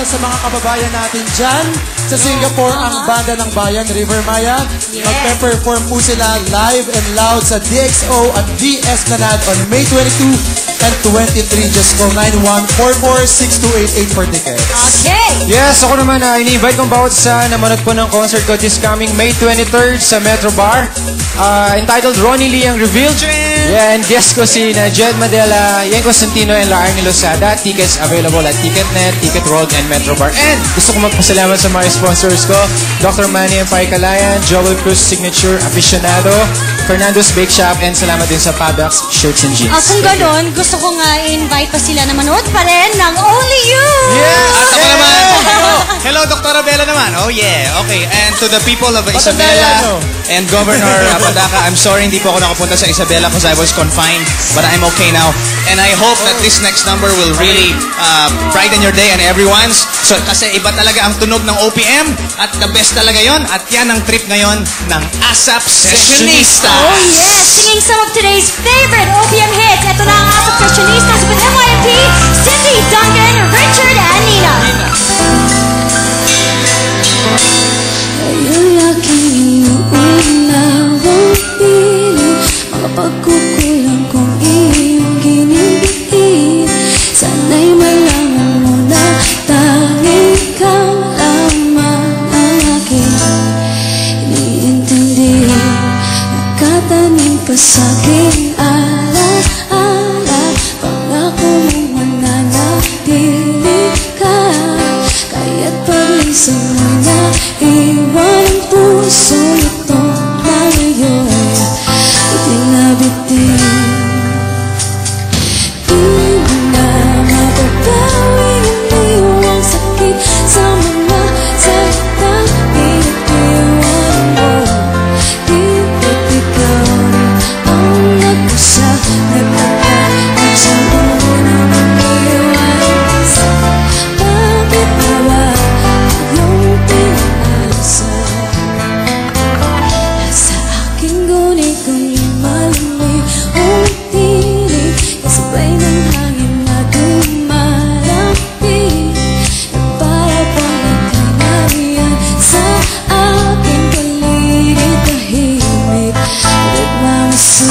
sa mga kababayan natin dyan. Sa Singapore, ang banda ng bayan, River Maya. Magpe-perform po sila live and loud sa DXO at The Esplanade on May 22 and 23. Just call 9144-6288 for tickets. Okay! Yes, ako naman ini-invite kong bawat sa namanod po ng concert ko this coming May 23rd sa Metro Bar. Entitled Ronnie Lee ang Revealed. Yeah, and guest ko si Jed Madela, Ian Constantino, and La Arnie Losada. Tickets available at Ticketnet, Ticket World, and Metro Bar. And gusto ko magpasalamat sa mga sponsors ko, Dr. Manny and Pai Kalayan, Joel Cruz Signature, Aficionado, Fernando's Bake Shop, and salamat din sa Pabax Shirts and Jeans. Kung gano'n, gusto ko nga i-invite pa sila na manood pa rin ng Only You! Yeah! At ako naman. Hello, Dr. Abela naman. Oh yeah, okay. And to the people of Isabela and Governor Apadaka, I'm sorry hindi po ako nakapunta sa Isabela because I was confined, but I'm okay now. And I hope that this next number will really brighten your day and everyone's. So, kasi iba talaga ang tunog ng OPM at the best talaga yon. At yan ang trip ngayon ng ASAP Sessionista. Oh yes! Singing some of today's favorite OPM hits. Ito na ang ASAP Sessionistas with MYMP, Cindy, Duncan, Richard, and Nina. Yung laking unawang piling, mga pagkukulang kong iyong ginibigin. Sana'y malaman mo na tanging ikaw lamang ang aking iniintindi. Nakatanim pa sa'king ala-ala, pangako mong mananatili ka. Kaya't paglisan mo'y naiwan ang puso ito na ngayon bitin na bitin. Di mo na mapagawing iniwang sakit sa mga salitang iniwan mo. Di ba't ikaw rin ang nagkusa, nagpapakit sa unang umiwas? Bakit na ba iyong pinaasa? Sa aking gunit kong lumalamig ang tinig, kasabay ng hangin na dumalapit, na para bang itinariyan sa aking paligid. Tahimik, nagmamasid.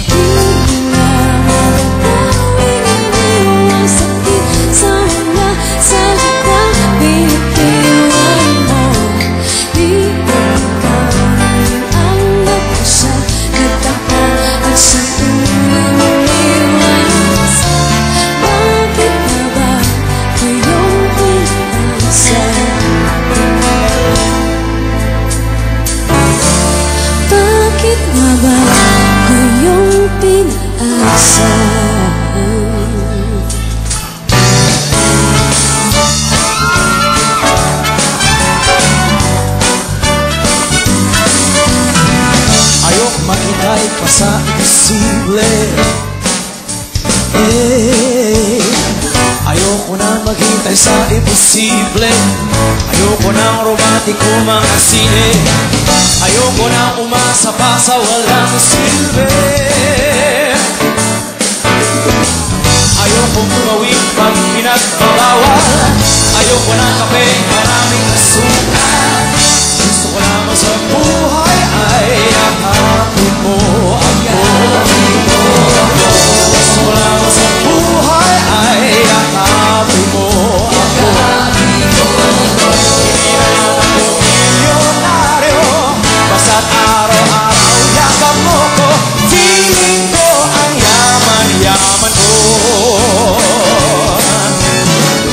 Di mo na magagawing iniwang sakit sa mga salitang pinitiwan mo. Di ba ikaw rin ang nagkusa, nagtaka at sa tuwing umiwas? Bakit na ba iyong pinaasa? Bakit nga ba iyong pinaasa? Ayok maghintay pa sa imposible. Ayoko na maghintay sa imposible. Ayoko na romantiko mga sine. Ayoko na umasa pa sa walang silbi. Ayoko umawing pag pinagbabawal. Ayoko na kape, maraming asukal. Gusto ko naman sa buhay ay yakapin mo ako. Gusto ko naman sa buhay ay yakapin mo ako. Hindi na naman ako milyonaryo, basta't araw-araw yakap mo ko. Feeling ko ang yaman-yaman ko.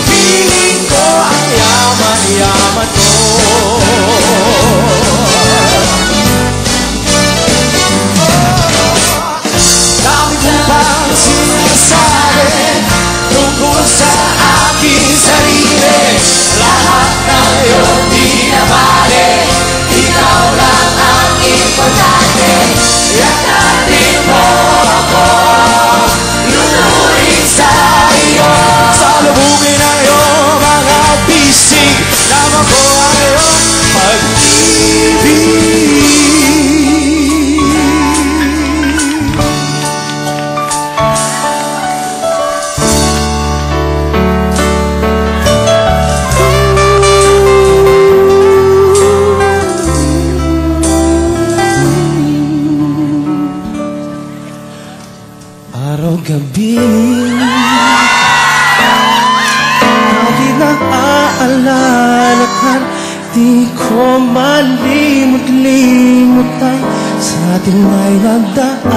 Feeling ko ang yaman-yaman ko. Dami ko pang sinasabi tungkol sa aking sarili. Lahat na yun di na bale, ikaw lang ang importante. Yakapin mo ako, lulurin sa iyo. Salubungin ang iyong mga bisig, tama ko ang iyong pag-ibig. Araw-gabi lagi naaalalakan, di ko malimot-limutan sa ating ay nagdaan.